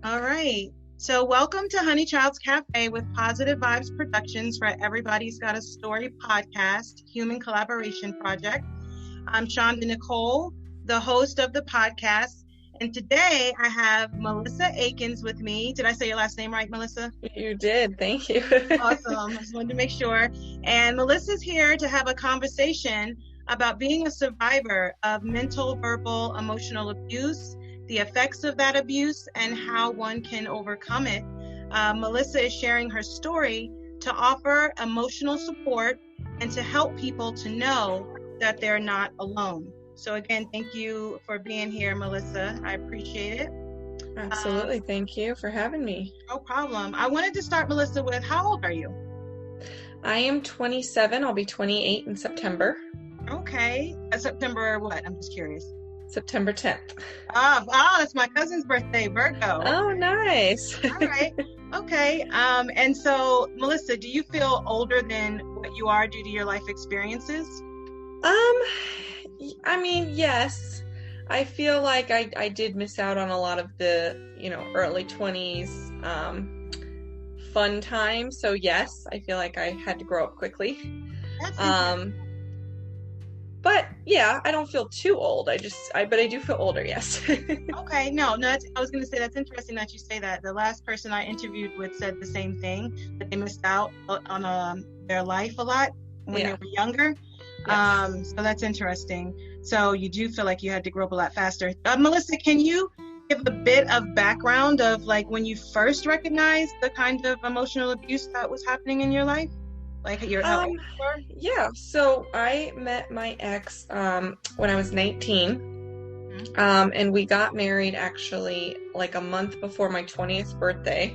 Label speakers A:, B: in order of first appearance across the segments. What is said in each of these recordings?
A: All right. So, welcome to Honey Child's Cafe with Positive Vibes Productions for Everybody's Got a Story podcast, Human Collaboration Project. I'm Shonda Nicole, the host of the podcast. And today I have Melissa Aikens with me. Did I say your last name right, Melissa?
B: You did. Thank you.
A: Awesome. I just wanted to make sure. And Melissa's here to have a conversation about being a survivor of mental, verbal, emotional abuse, the effects of that abuse, and how one can overcome it. Melissa is sharing her story to offer emotional support and to help people to know that they're not alone. So again, thank you for being here, Melissa. I appreciate it.
B: Absolutely. Thank you for having me.
A: No problem. I wanted to start, Melissa, with how old are you?
B: I am 27. I'll be 28 in September.
A: Okay. September what? I'm just curious.
B: September 10th.
A: Oh, that's my cousin's birthday, Virgo.
B: Oh, nice.
A: All right. Okay. And so, Melissa, do you feel older than what you are due to your life experiences?
B: I mean, yes. I feel like I did miss out on a lot of the, early 20s fun time. So yes, I feel like I had to grow up quickly.
A: That's
B: But yeah, I don't feel too old. But I do feel older, yes.
A: Okay, no, I was going to say that's interesting that you say that. The last person I interviewed with said the same thing, that they missed out on their life a lot when they were younger. Yes. So that's interesting. So you do feel like you had to grow up a lot faster. Melissa, can you give a bit of background of like when you first recognized the kind of emotional abuse that was happening in your life? Like your
B: yeah, so I met my ex when I was 19. And we got married actually like a month before my 20th birthday.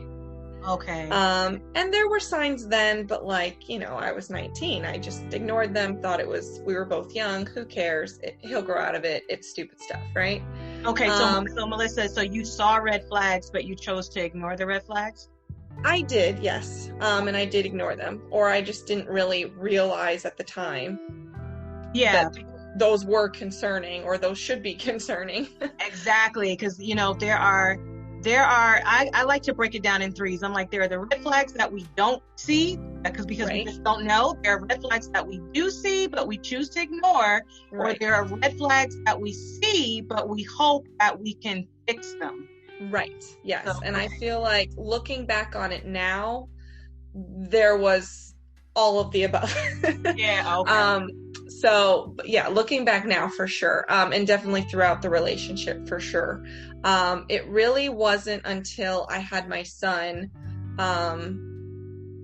A: Okay.
B: And there were signs then, but I was 19. I just ignored them, thought we were both young. Who cares? He'll grow out of it. It's stupid stuff, right?
A: Okay, so Melissa, so you saw red flags, but you chose to ignore the red flags?
B: I did, yes. And I did ignore them, or I just didn't really realize at the time that those were concerning, or those should be concerning.
A: Exactly, because I like to break it down in threes. I'm like, there are the red flags that we don't see because we just don't know. There are red flags that we do see, but we choose to ignore. Or there are red flags that we see, but we hope that we can fix them.
B: Right. Yes. So, and I feel like looking back on it now, there was all of the above.
A: Yeah. Okay.
B: So yeah, looking back now for sure. And definitely throughout the relationship for sure. It really wasn't until I had my son,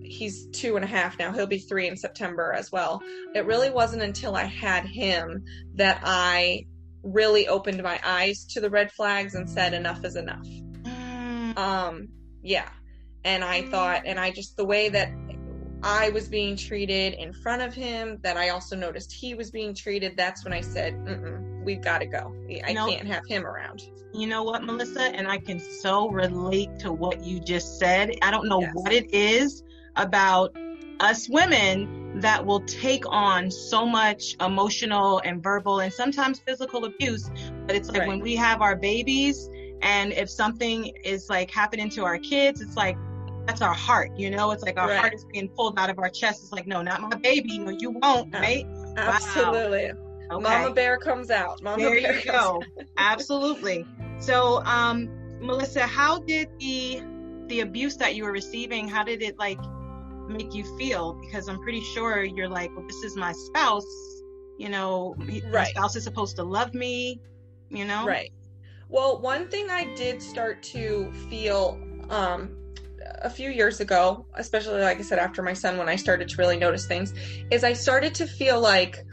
B: he's 2.5 now, he'll be 3 in September as well. It really wasn't until I had him that I really opened my eyes to the red flags and said enough is enough. Yeah. And I thought, the way that I was being treated in front of him, that I also noticed he was being treated, that's when I said, we've got to go. I can't have him around.
A: You know what, Melissa? And I can so relate to what you just said. I don't know what it is about us women that will take on so much emotional and verbal and sometimes physical abuse, but it's like when we have our babies and if something is like happening to our kids, it's like that's our heart, it's like our heart is being pulled out of our chest. It's like, no, not my baby. No, you won't, right?
B: Absolutely. Wow. Okay. Mama bear comes out.
A: There you go. Absolutely. So Melissa, how did the abuse that you were receiving, how did it like make you feel? Because I'm pretty sure you're like, well, this is my spouse, my spouse is supposed to love me,
B: Right. Well, one thing I did start to feel a few years ago, especially like I said, after my son, when I started to really notice things, is I started to feel like,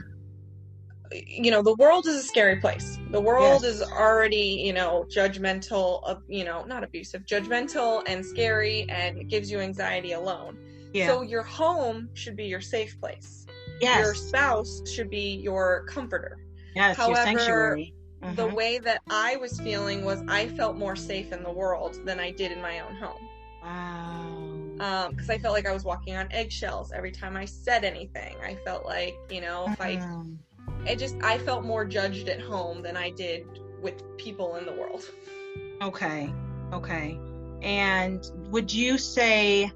B: the world is a scary place. The world is already, judgmental, not abusive, judgmental and scary, and it gives you anxiety alone. Yeah. So your home should be your safe place. Yes. Your spouse should be your comforter.
A: Yes,
B: however,
A: your sanctuary.
B: The way that I was feeling was I felt more safe in the world than I did in my own home.
A: Wow.
B: Because I felt like I was walking on eggshells every time I said anything. I felt like, I felt more judged at home than I did with people in the world.
A: Okay. And would you say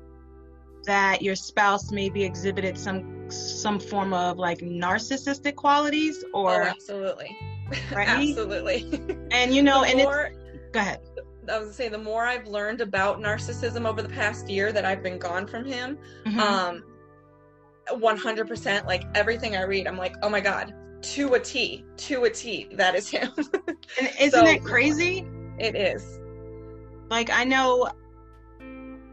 A: that your spouse maybe exhibited some form of like narcissistic qualities, or?
B: Oh, absolutely.
A: Right?
B: Absolutely.
A: And you know,
B: go
A: ahead.
B: I was gonna say, the more I've learned about narcissism over the past year that I've been gone from him, 100%, like everything I read, I'm like, oh my God, to a T, that is him.
A: And isn't it crazy?
B: It is.
A: Like, I know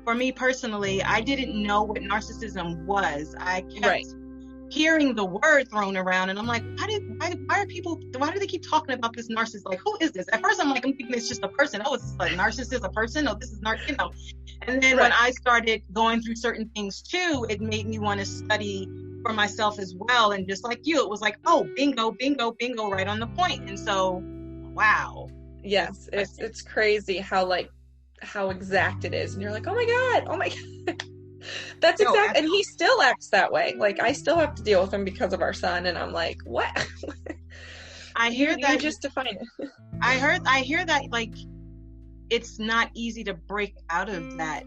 A: for me personally, I didn't know what narcissism was. I kept hearing the word thrown around, and I'm like, why do they keep talking about this narcissist? Like, who is this? At first I'm thinking it's just a person. Oh, it's a narcissist, a person? Oh, this is And then when I started going through certain things too, it made me want to study for myself as well. And just like you, it was like, oh, bingo, right on the point. And so, wow.
B: Yes, it's crazy how exact it is. And you're like, oh my God. That's exact. And he still acts that way. Like, I still have to deal with him because of our son. And I'm like, what?
A: I hear that.
B: You just define it.
A: I hear that, like, it's not easy to break out of that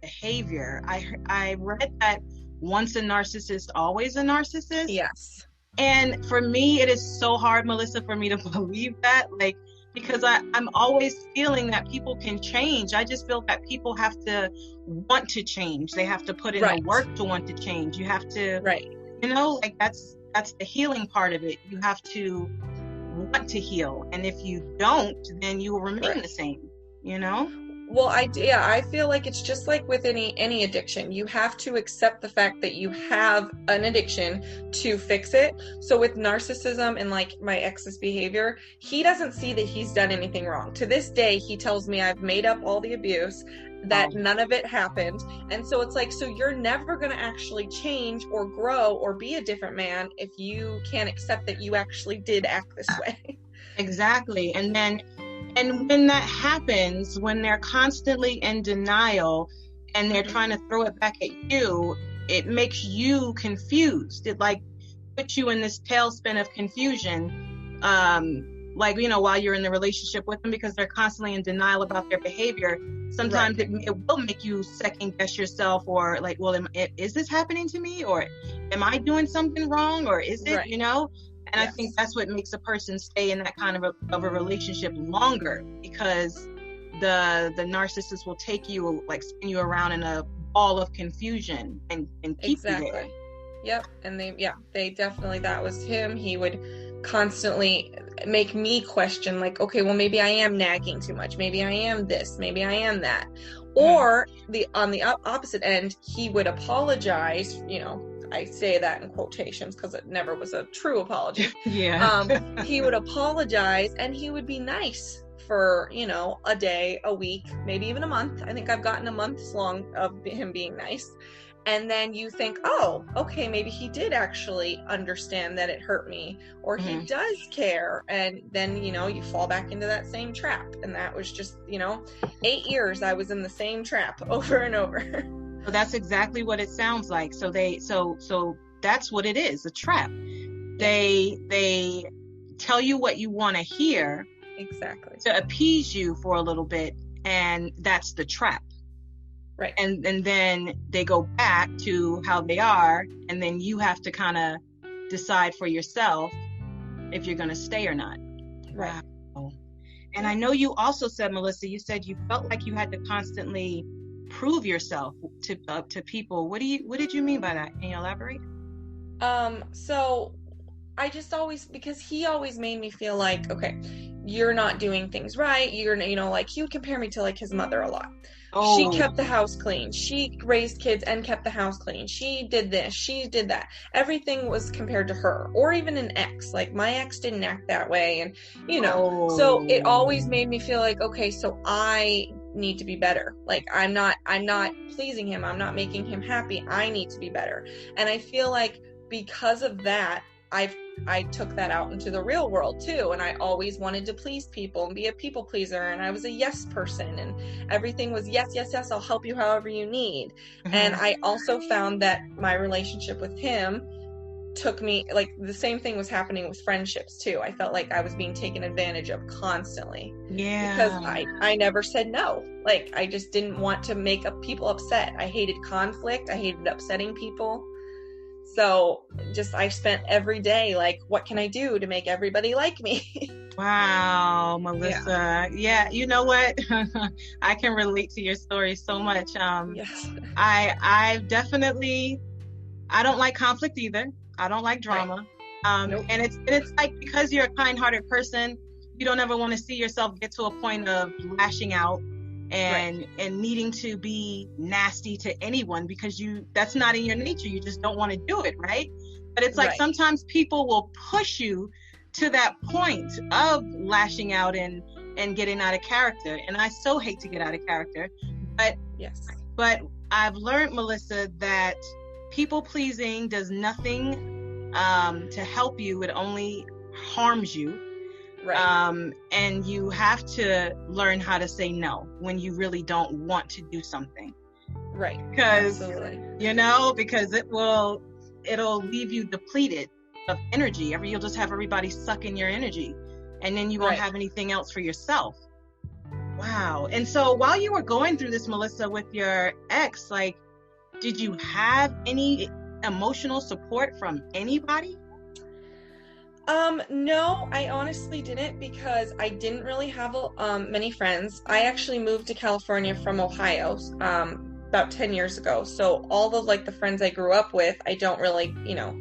A: behavior. I read that once a narcissist, always a narcissist.
B: Yes.
A: And for me, it is so hard, Melissa, for me to believe that, like, because I'm always feeling that people can change. I just feel that people have to want to change. They have to put in the work to want to change. You have to, you know, like that's the healing part of it. You have to want to heal. And if you don't, then you will remain the same, you know?
B: Well, I feel like it's just like with any addiction. You have to accept the fact that you have an addiction to fix it. So with narcissism and like my ex's behavior, he doesn't see that he's done anything wrong. To this day, he tells me I've made up all the abuse, that none of it happened. And so it's like, so you're never going to actually change or grow or be a different man if you can't accept that you actually did act this way.
A: Exactly. And when that happens, when they're constantly in denial and they're trying to throw it back at you, it makes you confused. It like puts you in this tailspin of confusion, like, you know, while you're in the relationship with them, because they're constantly in denial about their behavior. Sometimes it will make you second guess yourself, or like, well, is this happening to me, or am I doing something wrong, or is it, you know? And I think that's what makes a person stay in that kind of a relationship longer, because the narcissist will take you, like, spin you around in a ball of confusion and keep you there.
B: Yep. And they definitely, that was him. He would constantly make me question, like, okay, well, maybe I am nagging too much. Maybe I am this. Maybe I am that. Or on the opposite end, he would apologize, you know, I say that in quotations because it never was a true apology. He would apologize and he would be nice for, you know, a day, a week, maybe even a month. I think I've gotten a month's long of him being nice. And then you think, oh, okay, maybe he did actually understand that it hurt me, or he does care. And then, you know, you fall back into that same trap. And that was just, you know, 8 years I was in the same trap over and over.
A: So that's exactly what it sounds like. So that's what it is, a trap. They tell you what you want to hear.
B: Exactly.
A: To appease you for a little bit, and that's the trap.
B: Right.
A: And then they go back to how they are, and then you have to kind of decide for yourself if you're going to stay or not.
B: Right.
A: Wow. And I know you also said, Melissa, you said you felt like you had to constantly prove yourself to people. What did you mean by that? Can you elaborate?
B: So I just always, because he always made me feel like, okay, you're not doing things right. You're, you know, like, he would compare me to like his mother a lot. She kept the house clean. She raised kids and kept the house clean. She did this. She did that. Everything was compared to her, or even an ex. Like, my ex didn't act that way. And, you know, so it always made me feel like, okay, so I need to be better. Like, I'm not pleasing him. I'm not making him happy. I need to be better. And I feel like because of that, I took that out into the real world too. And I always wanted to please people and be a people pleaser. And I was a yes person, and everything was yes, yes, yes. I'll help you however you need. And I also found that my relationship with him took me, like, the same thing was happening with friendships too. I felt like I was being taken advantage of constantly.
A: Yeah.
B: Because I never said no. Like, I just didn't want to make people upset. I hated conflict. I hated upsetting people. So just, I spent every day like, what can I do to make everybody like me?
A: Wow, Melissa. Yeah, you know what? I can relate to your story so much.
B: Yes.
A: I've definitely, I don't like conflict either. I don't like drama. Right.
B: Nope.
A: And it's like, because you're a kind-hearted person, you don't ever want to see yourself get to a point of lashing out and needing to be nasty to anyone, because that's not in your nature. You just don't want to do it, right? But it's like sometimes people will push you to that point of lashing out and getting out of character. And I so hate to get out of character. But I've learned, Melissa, that people pleasing does nothing to help you. It only harms you. Right. And you have to learn how to say no when you really don't want to do something. Right. Because, because it'll leave you depleted of energy. You'll just have everybody suck in your energy, and then you won't have anything else for yourself. Wow. And so while you were going through this, Melissa, with your ex, like, did you have any emotional support from anybody?
B: No, I honestly didn't, because I didn't really have many friends. I actually moved to California from Ohio about 10 years ago. So all of like the friends I grew up with, I don't really,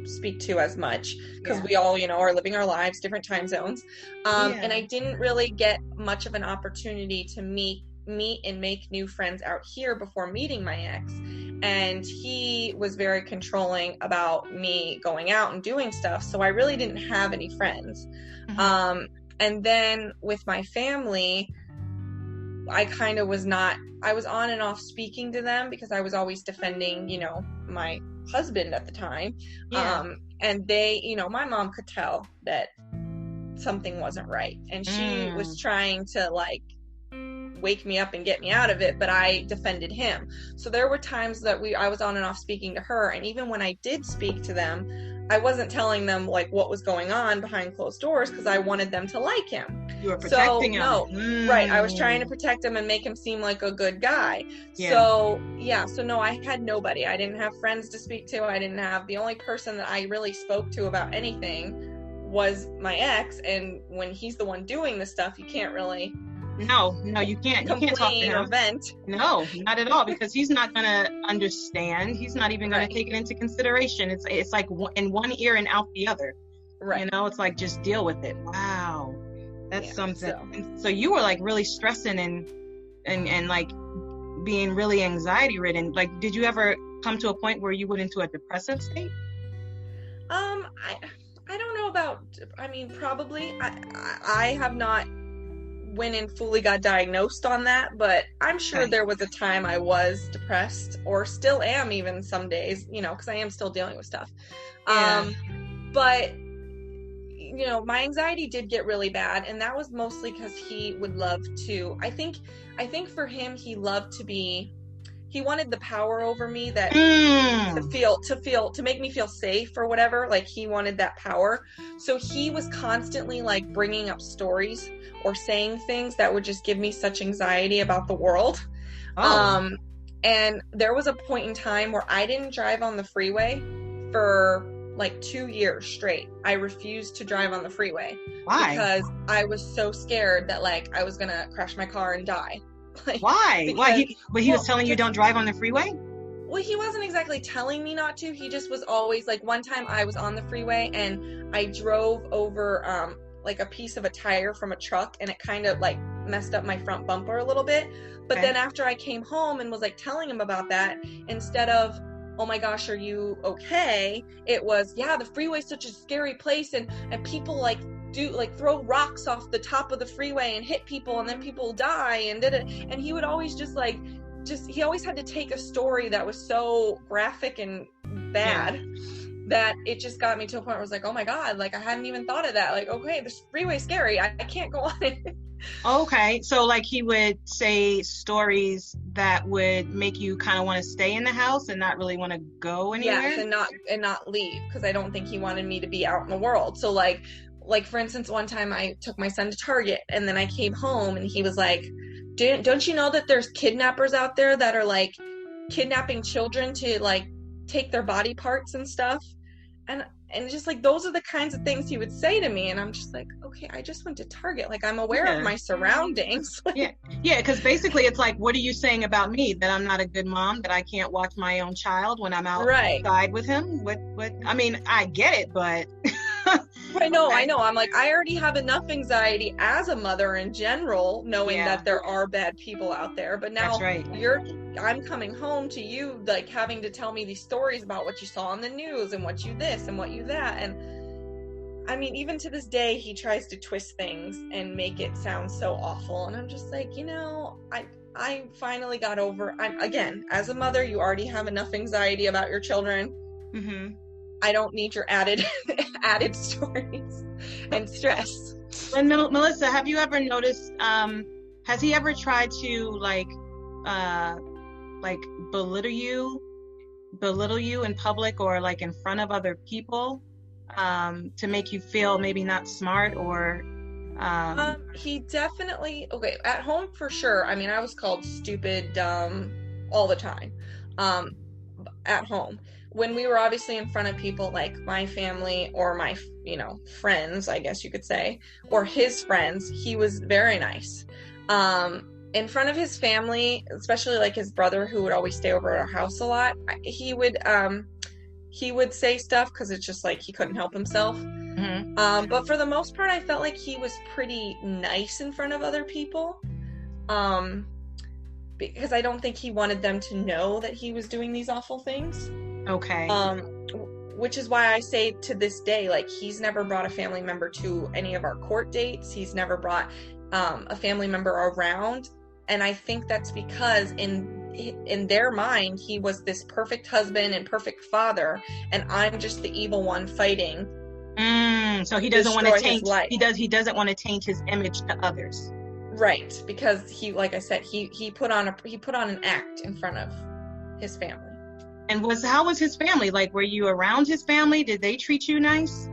B: speak to as much, because we all, are living our lives, different time zones. And I didn't really get much of an opportunity to meet and make new friends out here before meeting my ex. And he was very controlling about me going out and doing stuff. So I really didn't have any friends. Mm-hmm. And then with my family, I kind of was I was on and off speaking to them, because I was always defending, my husband at the time. Yeah. And they, my mom could tell that something wasn't right. And she was trying to like wake me up and get me out of it, but I defended him. So there were times that I was on and off speaking to her, and even when I did speak to them, I wasn't telling them like what was going on behind closed doors, because I wanted them to like him.
A: You were protecting him.
B: No, right. I was trying to protect him and make him seem like a good guy. Yeah. So no, I had nobody. I didn't have friends to speak to. I didn't have, the only person that I really spoke to about anything was my ex, and when he's the one doing the stuff, you can't really
A: No, you can't. You can't talk to him.
B: Or vent. No,
A: not at all, because he's not going to understand. He's not even going to take it into consideration. It's like in one ear and out the other. Right. It's like, just deal with it. Wow. That's something. So you were like really stressing and like being really anxiety ridden. Like, did you ever come to a point where you went into a depressive state?
B: I don't know about, probably. I have not went and fully got diagnosed on that, but I'm sure there was a time I was depressed, or still am even some days, because I am still dealing with stuff. Yeah. But my anxiety did get really bad, and that was mostly because he would love to, I think for him, he wanted the power over me, that to make me feel safe or whatever. Like, he wanted that power. So he was constantly like bringing up stories or saying things that would just give me such anxiety about the world. Oh. And there was a point in time where I didn't drive on the freeway for like 2 years straight. I refused to drive on the freeway.
A: Why?
B: Because I was so scared that like I was gonna crash my car and die. Like,
A: why? Why? He was telling you don't drive on the freeway?
B: Well, he wasn't exactly telling me not to. He just was always like, one time I was on the freeway and I drove over like a piece of a tire from a truck, and it kind of like messed up my front bumper a little bit. But then after I came home and was like telling him about that, instead of, oh my gosh, are you okay? It was, the freeway's such a scary place, and people like do like throw rocks off the top of the freeway and hit people, and then people die, and and he would always he always had to take a story that was so graphic and bad that it just got me to a point where I was like, oh my God, like I hadn't even thought of that. Like, okay, this freeway's scary. I can't go on it.
A: Okay. So like he would say stories that would make you kind of want to stay in the house and not really want to go
B: Yes,
A: anywhere?
B: and not leave, because I don't think he wanted me to be out in the world. So like for instance, one time I took my son to Target, and then I came home and he was like, don't you know that there's kidnappers out there that are like kidnapping children to like take their body parts and stuff? And just like those are the kinds of things he would say to me, and I'm just like, okay, I just went to Target, like I'm aware of
A: Yeah.
B: my surroundings.
A: Yeah. Yeah. Because basically it's like, what are you saying about me? That I'm not a good mom, that I can't watch my own child when I'm
B: Right.
A: outside with him? I mean, I get it, but.
B: Right, no, I
A: Okay.
B: know. I'm like, I already have enough anxiety as a mother in general, knowing
A: Yeah,
B: that there are bad people out there. But
A: that's
B: now
A: right.
B: I'm coming home to you, like having to tell me these stories about what you saw on the news and what you this and what you that. And I mean, even to this day, he tries to twist things and make it sound so awful. And I'm just like, I finally got over. Again, as a mother, you already have enough anxiety about your children.
A: Mm-hmm.
B: I don't need your added stories and stress.
A: And Melissa, have you ever noticed, has he ever tried to like belittle you in public or like in front of other people, to make you feel maybe not smart or,
B: He definitely, okay, at home for sure. I mean, I was called stupid, dumb all the time. At home. When we were obviously in front of people like my family or my, friends, I guess you could say, or his friends, he was very nice. In front of his family, especially like his brother, who would always stay over at our house a lot, he would say stuff because it's just like he couldn't help himself.
A: mm-hmm.
B: But for the most part, I felt like he was pretty nice in front of other people. Because I don't think he wanted them to know that he was doing these awful things.
A: Okay.
B: Which is why I say to this day, like, he's never brought a family member to any of our court dates. He's never brought a family member around. And I think that's because in their mind, he was this perfect husband and perfect father, and I'm just the evil one fighting.
A: So he doesn't want to taint.
B: His life.
A: He doesn't want to taint his image to others.
B: Right, because he, like I said, he put on an act in front of his family.
A: And how was his family? Like, were you around his family? Did they treat you nice?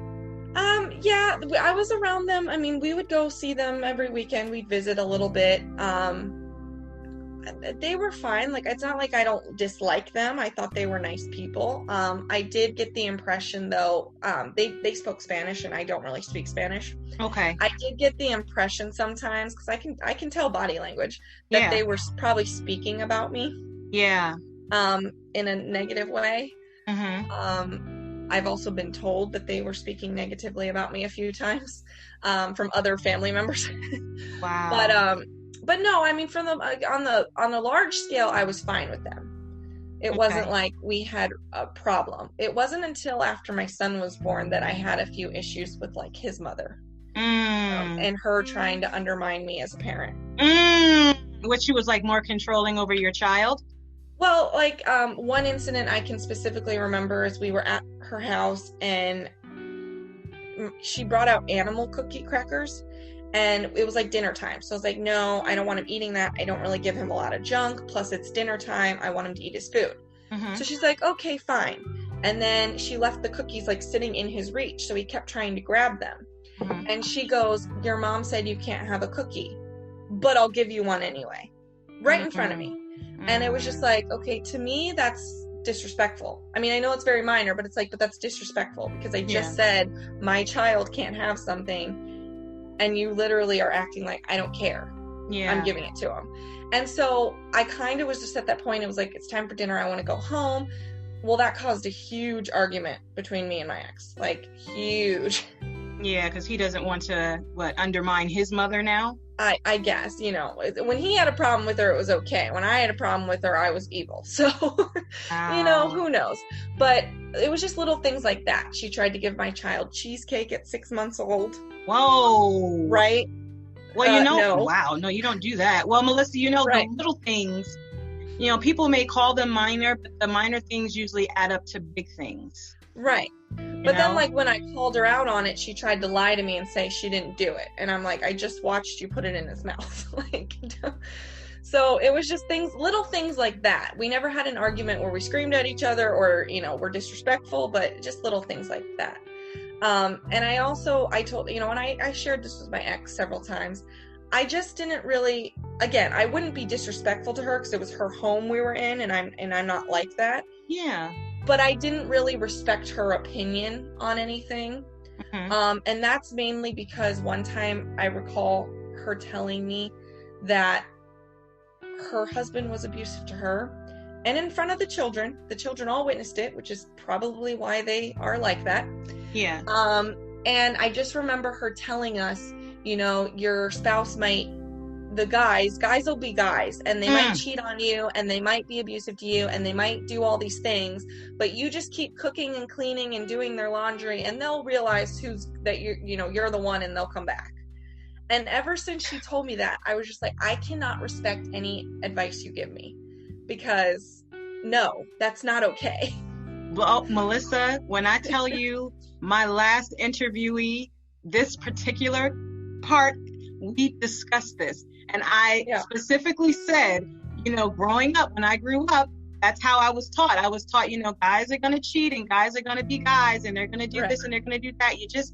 B: Yeah, I was around them. I mean, we would go see them every weekend. We'd visit a little bit. They were fine. Like, it's not like I don't dislike them. I thought they were nice people. I did get the impression, though, they spoke Spanish, and I don't really speak Spanish.
A: Okay.
B: I did get the impression sometimes, because I can tell body language, that they were probably speaking about me.
A: Yeah.
B: In a negative way.
A: Mm-hmm.
B: I've also been told that they were speaking negatively about me a few times, from other family members.
A: Wow.
B: But no, I mean, from on the large scale, I was fine with them. It wasn't like we had a problem. It wasn't until after my son was born that I had a few issues with like his mother, and her trying to undermine me as a parent.
A: Which she was like more controlling over your child?
B: Well, like, one incident I can specifically remember is we were at her house, and she brought out animal cookie crackers, and it was like dinner time. So I was like, no, I don't want him eating that. I don't really give him a lot of junk. Plus it's dinner time. I want him to eat his food. So she's like, okay, fine. And then she left the cookies like sitting in his reach. So he kept trying to grab them. And she goes, your mom said you can't have a cookie, but I'll give you one anyway. Right in front of me. And it was just like, okay, to me, that's disrespectful. I mean, I know it's very minor, but it's like, but that's disrespectful, because I just said my child can't have something, and you literally are acting like I don't care. Yeah. I'm giving it to him. And so I kind of was just at that point, it was like, it's time for dinner. I want to go home. Well, that caused a huge argument between me and my ex, like huge.
A: Yeah, because he doesn't want to, undermine his mother now?
B: I guess, when he had a problem with her, it was okay. When I had a problem with her, I was evil. So, who knows? But it was just little things like that. She tried to give my child cheesecake at 6 months old.
A: Whoa.
B: Right?
A: Well,
B: no.
A: Wow, no, you don't do that. Well, Melissa, the little things, people may call them minor, but the minor things usually add up to big things.
B: Right. But then, like, when I called her out on it, she tried to lie to me and say she didn't do it. And I'm like, I just watched you put it in his mouth. Like, so it was just little things like that. We never had an argument where we screamed at each other or, you know, were disrespectful, but just little things like that. And I told, you know, and I shared this with my ex several times. I just didn't really, again, I wouldn't be disrespectful to her because it was her home we were in, and I'm not like that.
A: Yeah.
B: But I didn't really respect her opinion on anything. Mm-hmm. And that's mainly because one time I recall her telling me that her husband was abusive to her, and in front of the children all witnessed it, which is probably why they are like that.
A: Yeah.
B: And I just remember her telling us, you know, your spouse guys will be guys, and they might cheat on you, and they might be abusive to you, and they might do all these things, but you just keep cooking and cleaning and doing their laundry, and they'll realize you're the one, and they'll come back. And ever since she told me that, I was just like, I cannot respect any advice you give me, because no, that's not okay.
A: Well, Melissa, when I tell you my last interviewee, this particular part, we discussed this. And I specifically said, you know, growing up, when I grew up, that's how I was taught. I was taught, you know, guys are going to cheat and guys are going to be guys and they're going to do this and they're going to do that. You just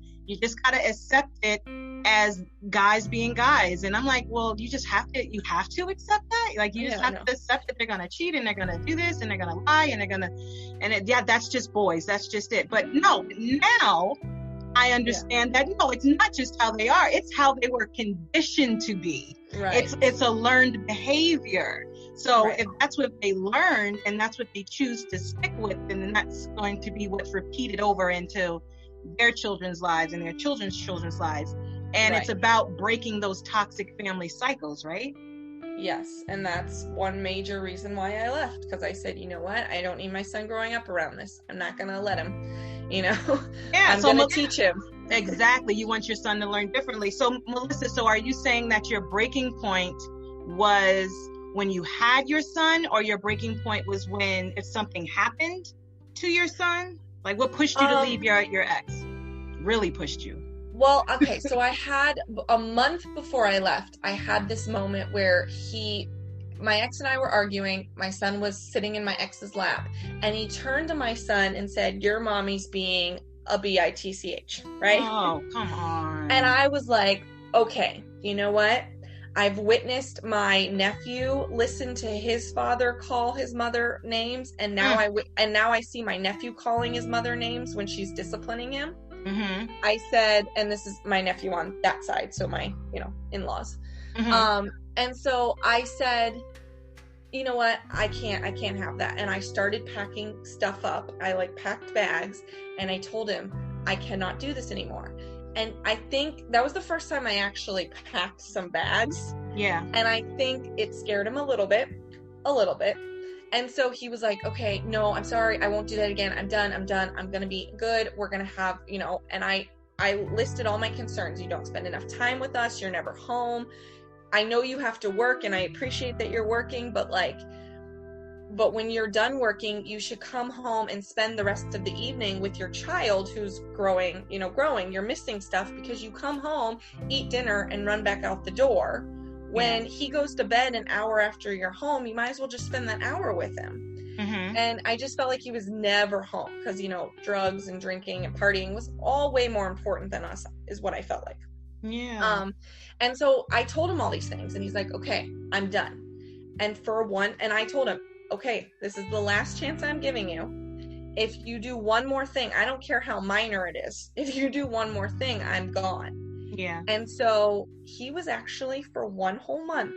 A: got to accept it as guys being guys. And I'm like, well, you have to accept that. Like, you just have to accept that they're going to cheat and they're going to do this and they're going to lie and they're going to, that's just boys. That's just it. But no, now I understand that, no, it's not just how they are. It's how they were conditioned to be. Right. It's a learned behavior. So if that's what they learned and that's what they choose to stick with, then that's going to be what's repeated over into their children's lives and their children's lives. And it's about breaking those toxic family cycles, right?
B: Yes. And that's one major reason why I left, because I said, you know what? I don't need my son growing up around this. I'm not going to let him, you know, I'm going to teach him.
A: Exactly. You want your son to learn differently. So Melissa, are you saying that your breaking point was when you had your son, or your breaking point was if something happened to your son? Like, what pushed you to leave your ex? Really pushed you?
B: Well, okay. So I had a month before I left, I had this moment where my ex and I were arguing. My son was sitting in my ex's lap, and he turned to my son and said, "Your mommy's being a bitch," right?
A: Oh, come on.
B: And I was like, okay, you know what? I've witnessed my nephew listen to his father call his mother names, and now I see my nephew calling his mother names when she's disciplining him. Mm-hmm. I said, and this is my nephew on that side, so my, in-laws. Mm-hmm. And so I said, you know what? I can't have that. And I started packing stuff up. I packed bags, and I told him, I cannot do this anymore. And I think that was the first time I actually packed some bags.
A: Yeah.
B: And I think it scared him a little bit. And so he was like, okay, no, I'm sorry. I won't do that again. I'm done. I'm going to be good. We're going to have, and I listed all my concerns. You don't spend enough time with us. You're never home. I know you have to work, and I appreciate that you're working, but when you're done working, you should come home and spend the rest of the evening with your child who's growing. You're missing stuff because you come home, eat dinner, and run back out the door. When he goes to bed an hour after you're home, you might as well just spend that hour with him. Mm-hmm. And I just felt like he was never home because, drugs and drinking and partying was all way more important than us, is what I felt like.
A: Yeah.
B: And so I told him all these things, and he's like, okay, I'm done. And I told him, okay, this is the last chance I'm giving you. If you do one more thing, I don't care how minor it is. If you do one more thing, I'm gone.
A: Yeah.
B: And so he was actually, for one whole month,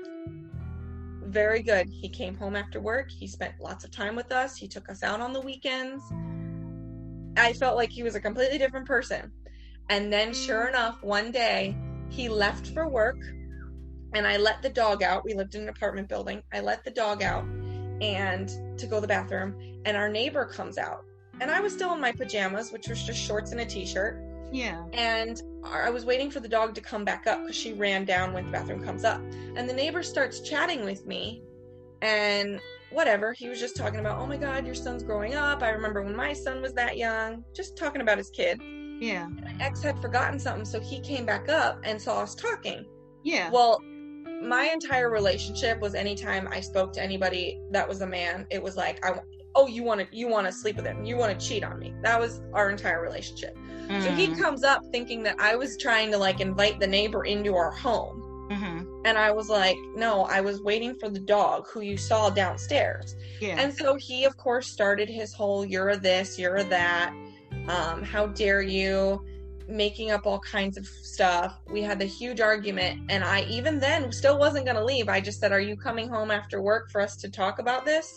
B: very good. He came home after work. He spent lots of time with us. He took us out on the weekends. I felt like he was a completely different person. And then sure enough, one day he left for work, and I let the dog out. We lived in an apartment building. I let the dog out and to go to the bathroom, and our neighbor comes out, and I was still in my pajamas, which was just shorts and a t-shirt.
A: Yeah.
B: And I was waiting for the dog to come back up because she ran down when the bathroom comes up. And the neighbor starts chatting with me, and whatever. He was just talking about, oh my God, your son's growing up. I remember when my son was that young. Just talking about his kid.
A: Yeah.
B: And my ex had forgotten something, so he came back up and saw us talking.
A: Yeah.
B: Well, my entire relationship was anytime I spoke to anybody that was a man, it was like, you want to sleep with him. You want to cheat on me. That was our entire relationship. So he comes up thinking that I was trying to like invite the neighbor into our home. And I was like, no, I was waiting for the dog who you saw downstairs.
A: Yeah.
B: And so he, of course, started his whole, you're a this, you're a that. How dare you? Making up all kinds of stuff. We had a huge argument, and I even then still wasn't going to leave. I just said, are you coming home after work for us to talk about this?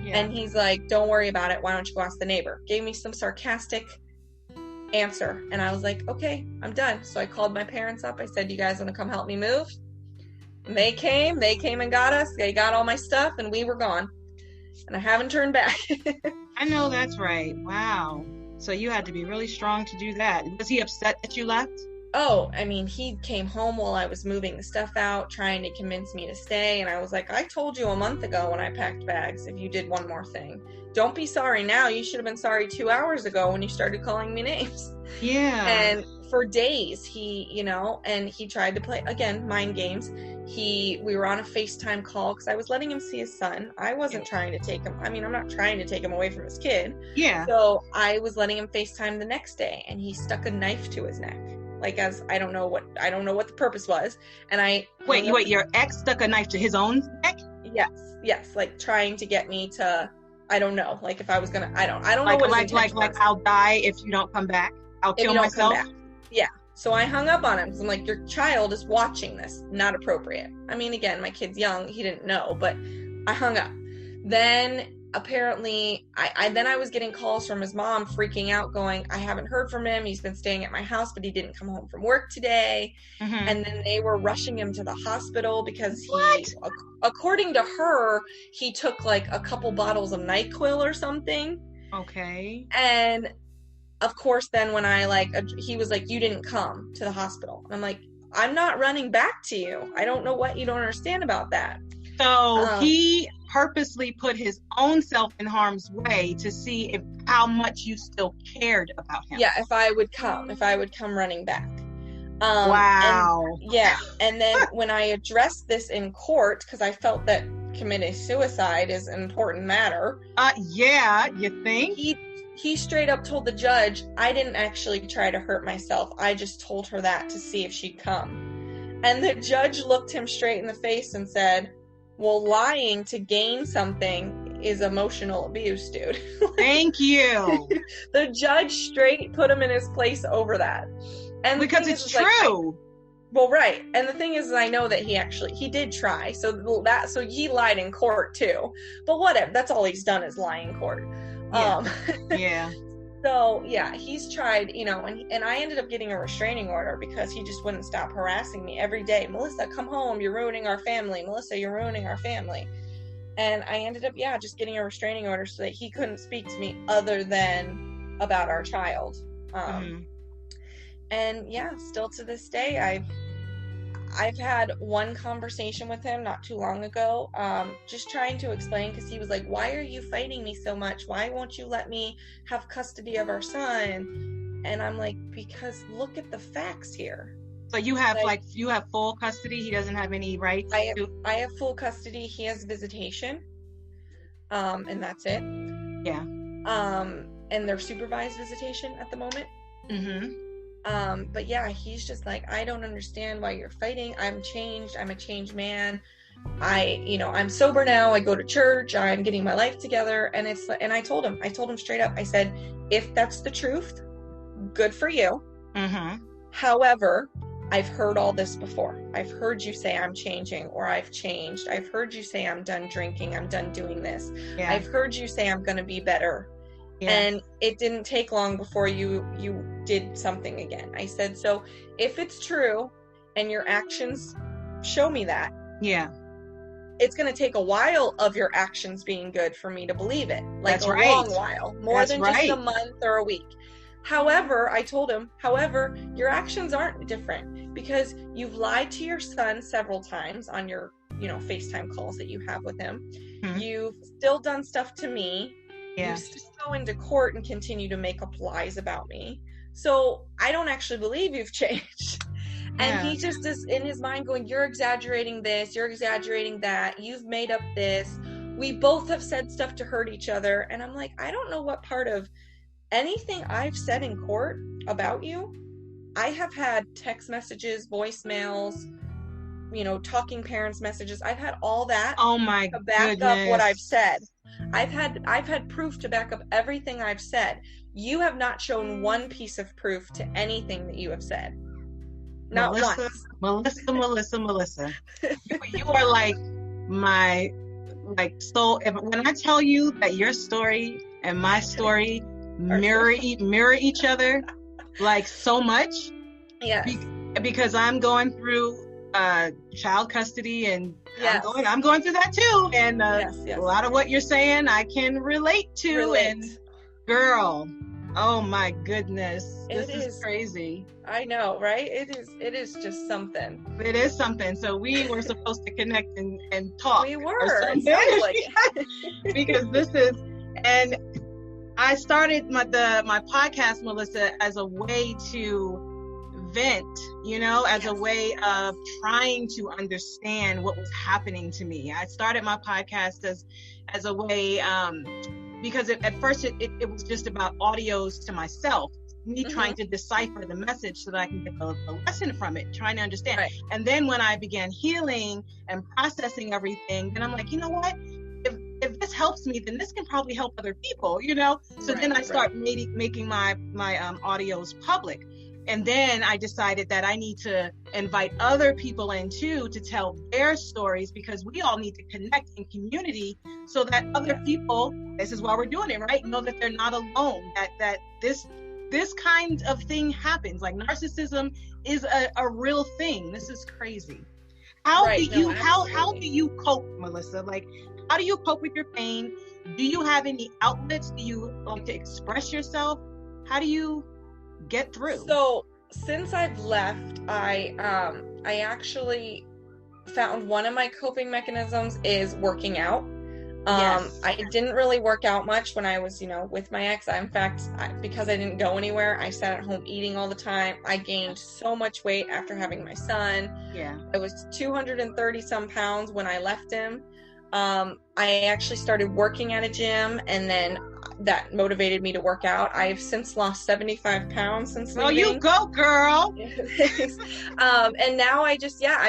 B: Yeah. And he's like, don't worry about it. Why don't you go ask the neighbor? Gave me some sarcastic answer. And I was like, okay, I'm done. So I called my parents up. I said, you guys want to come help me move? And they came and got us. They got all my stuff, and we were gone. And I haven't turned back.
A: I know, that's right. Wow. So you had to be really strong to do that. Was he upset that you left?
B: Oh, I mean, he came home while I was moving the stuff out, trying to convince me to stay. And I was like, I told you a month ago when I packed bags, if you did one more thing. Don't be sorry now. You should have been sorry 2 hours ago when you started calling me names.
A: Yeah.
B: And for days, he tried to play, again, mind games. We were on a FaceTime call because I was letting him see his son. I wasn't trying to take him. I mean, I'm not trying to take him away from his kid.
A: Yeah.
B: So I was letting him FaceTime the next day, and he stuck a knife to his neck. Like, as I don't know what the purpose was. And wait,
A: your ex stuck a knife to his own neck?
B: Yes. Like trying to get me to, I don't know. Like if I was going to, I don't know what his intention was.
A: Like I'll die if you don't come back. I'll kill myself.
B: Yeah. So I hung up on him. I'm like, your child is watching this. Not appropriate. I mean, again, my kid's young. He didn't know, but I hung up. Then apparently I was getting calls from his mom freaking out going, I haven't heard from him. He's been staying at my house, but he didn't come home from work today. And then they were rushing him to the hospital because according to her, he took like a couple bottles of NyQuil or something.
A: Okay. And
B: of course, then when he was like, you didn't come to the hospital. And I'm like, I'm not running back to you. I don't know what you don't understand about that.
A: So he purposely put his own self in harm's way to see how much you still cared about him.
B: Yeah, if I would come running back.
A: Wow.
B: And then when I addressed this in court, because I felt that committing suicide is an important matter.
A: Yeah, you think?
B: He straight up told the judge, I didn't actually try to hurt myself. I just told her that to see if she'd come. And the judge looked him straight in the face and said, well, lying to gain something is emotional abuse, dude.
A: Thank you.
B: The judge straight put him in his place over that. And
A: because it's true.
B: Well, right. And the thing is I know that he did try. So he lied in court too. But whatever. That's all he's done is lie in court.
A: Yeah.
B: So yeah, he's tried, and I ended up getting a restraining order because he just wouldn't stop harassing me every day. Melissa, come home. You're ruining our family. Melissa, you're ruining our family. And I ended up, just getting a restraining order so that he couldn't speak to me other than about our child. And still to this day, I've had one conversation with him not too long ago, just trying to explain, because he was like, why are you fighting me so much? Why won't you let me have custody of our son? And I'm like, because look at the facts here.
A: So you have you have full custody. He doesn't have any rights.
B: I have full custody. He has visitation. And that's it.
A: Yeah.
B: And they're supervised visitation at the moment. But he's just like, I don't understand why you're fighting. I'm changed. I'm a changed man. I'm sober now. I go to church. I'm getting my life together. And I told him straight up, I said, if that's the truth, good for you. However, I've heard all this before. I've heard you say I'm changing, or I've changed. I've heard you say I'm done drinking. I'm done doing this. Yeah. I've heard you say I'm going to be better. Yeah. And it didn't take long before you did something again. I said, so if it's true and your actions show me that, it's going to take a while of your actions being good for me to believe it. Like That's a right. long while, more That's than right. just a month or a week. However, I told him, your actions aren't different because you've lied to your son several times on your, FaceTime calls that you have with him. You've still done stuff to me.
A: Yeah.
B: You still go into court and continue to make up lies about me. So I don't actually believe you've changed. And he just is in his mind going, you're exaggerating this, you're exaggerating that, you've made up this. We both have said stuff to hurt each other. And I'm like, I don't know what part of anything I've said in court about you. I have had text messages, voicemails, talking parents messages. I've had all that to back up what I've said. I've had proof to back up everything I've said. You have not shown one piece of proof to anything that you have said. Not once.
A: Melissa. You are like my soul. When I tell you that your story and my story mirror each other like so much.
B: Yeah.
A: Because I'm going through child custody, and I'm going through that too, and a lot of what you're saying I can relate to. And girl, oh my goodness, this is crazy.
B: I know, right? It is just something.
A: It is something. So we were supposed to connect and talk.
B: We were.
A: Because this is, and I started my podcast, Melissa, as a way to vent, as a way of trying to understand what was happening to me. I started my podcast as a way, because at first it was just about audios to myself, me trying to decipher the message so that I can get a lesson from it, trying to understand. Right. And then when I began healing and processing everything, then I'm like, you know what? If this helps me, then this can probably help other people, So then I start making my audios public. And then I decided that I need to invite other people in too to tell their stories, because we all need to connect in community so that other people, this is why we're doing it, right? Know that they're not alone, that this kind of thing happens. Like narcissism is a real thing. This is crazy. How do you cope, Melissa? Like, how do you cope with your pain? Do you have any outlets? Do you like to express yourself? How do you get through?
B: So since I've left, I actually found one of my coping mechanisms is working out. I didn't really work out much when I was, with my ex. Because I didn't go anywhere, I sat at home eating all the time. I gained so much weight after having my son. Yeah. I was 230 some pounds when I left him. I actually started working at a gym, and then that motivated me to work out. I've since lost 75 pounds since leaving.
A: Oh, you go, girl.
B: And now I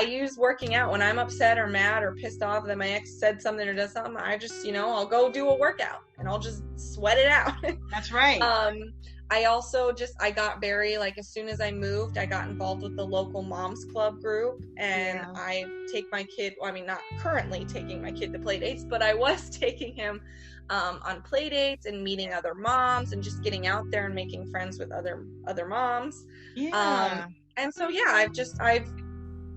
B: use working out when I'm upset or mad or pissed off that my ex said something or does something. I just, I'll go do a workout and I'll just sweat it out.
A: That's right.
B: I also I got very, as soon as I moved, I got involved with the local moms club group, and I take my kid, not currently taking my kid to play dates, but I was taking him on play dates and meeting other moms and just getting out there and making friends with other moms. Yeah. And so, I've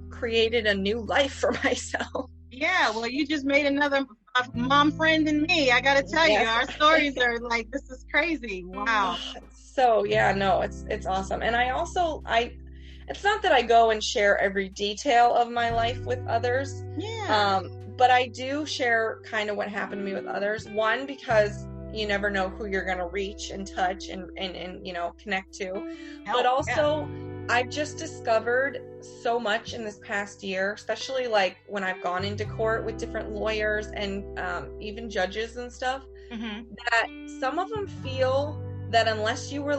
B: created a new life for myself.
A: Yeah. Well, you just made another mom friend in me. I got to tell you, our stories are like, this is crazy. Wow.
B: So it's awesome. And I also, it's not that I go and share every detail of my life with others. Yeah. But I do share kind of what happened to me with others. One, because you never know who you're going to reach and touch and connect to. But also, I've just discovered so much in this past year, especially when I've gone into court with different lawyers and even judges and stuff, that some of them feel that unless you were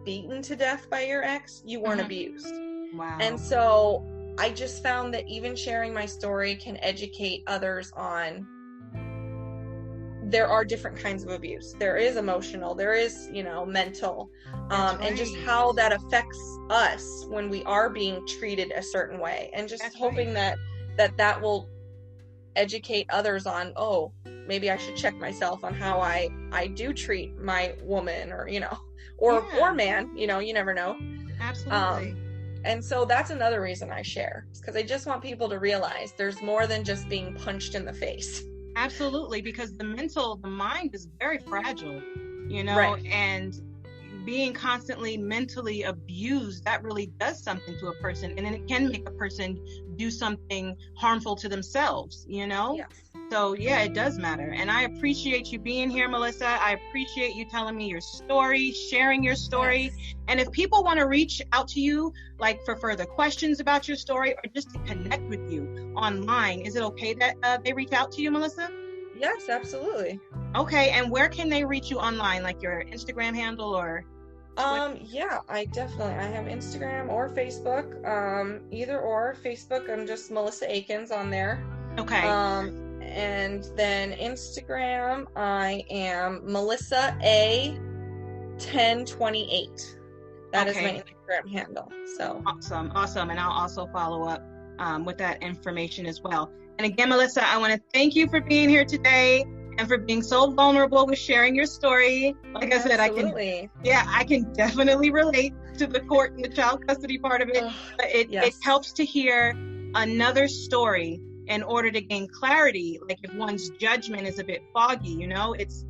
B: beaten to death by your ex, you weren't abused. Wow. And so I just found that even sharing my story can educate others on there are different kinds of abuse. There is emotional, there is, mental, and just how that affects us when we are being treated a certain way, and just hoping that will educate others on, maybe I should check myself on how I do treat my woman or man, you never know.
A: Absolutely.
B: And so that's another reason I share, because I just want people to realize there's more than just being punched in the face.
A: Absolutely, because the mind is very fragile,
B: right.
A: And being constantly mentally abused, that really does something to a person, and then it can make a person do something harmful to themselves, you know?
B: Yes.
A: So yeah, it does matter. And I appreciate you being here, Melissa. I appreciate you telling me your story, sharing your story.
B: Yes.
A: And if people want to reach out to you, like for further questions about your story or just to connect with you online, is it okay that they reach out to you, Melissa?
B: Yes, absolutely.
A: Okay, and where can they reach you online, like your Instagram handle or?
B: Yeah, I have Instagram or Facebook. Either or. Facebook, I'm just Melissa Aikens on there.
A: Okay.
B: And then Instagram, I am Melissa A 1028. That is my Instagram handle. So
A: awesome. And I'll also follow up with that information as well. And again, Melissa, I want to thank you for being here today and for being so vulnerable with sharing your story. Like I said,
B: absolutely.
A: I can definitely relate to the court and the child custody part of it. But it helps to hear another story in order to gain clarity. Like if one's judgment is a bit foggy, you know, it's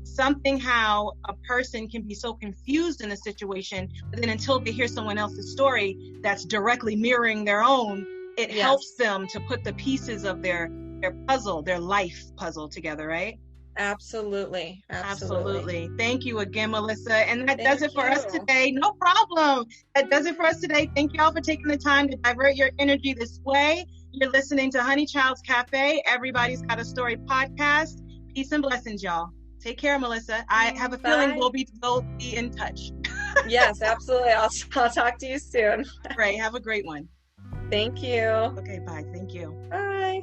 A: something how a person can be so confused in a situation, but then until they hear someone else's story that's directly mirroring their own, it helps them to put the pieces of their puzzle, their life puzzle together, right?
B: Absolutely.
A: Thank you again, Melissa. And that does it for us today. No problem. That does it for us today. Thank you all for taking the time to divert your energy this way. You're listening to Honey Child's Cafe, Everybody's Got a Story podcast. Peace and blessings, y'all. Take care, Melissa. I have a feeling we'll be in touch.
B: Yes, absolutely. I'll talk to you soon.
A: Right. Have a great one.
B: Thank you.
A: Okay, bye. Thank you.
B: Bye.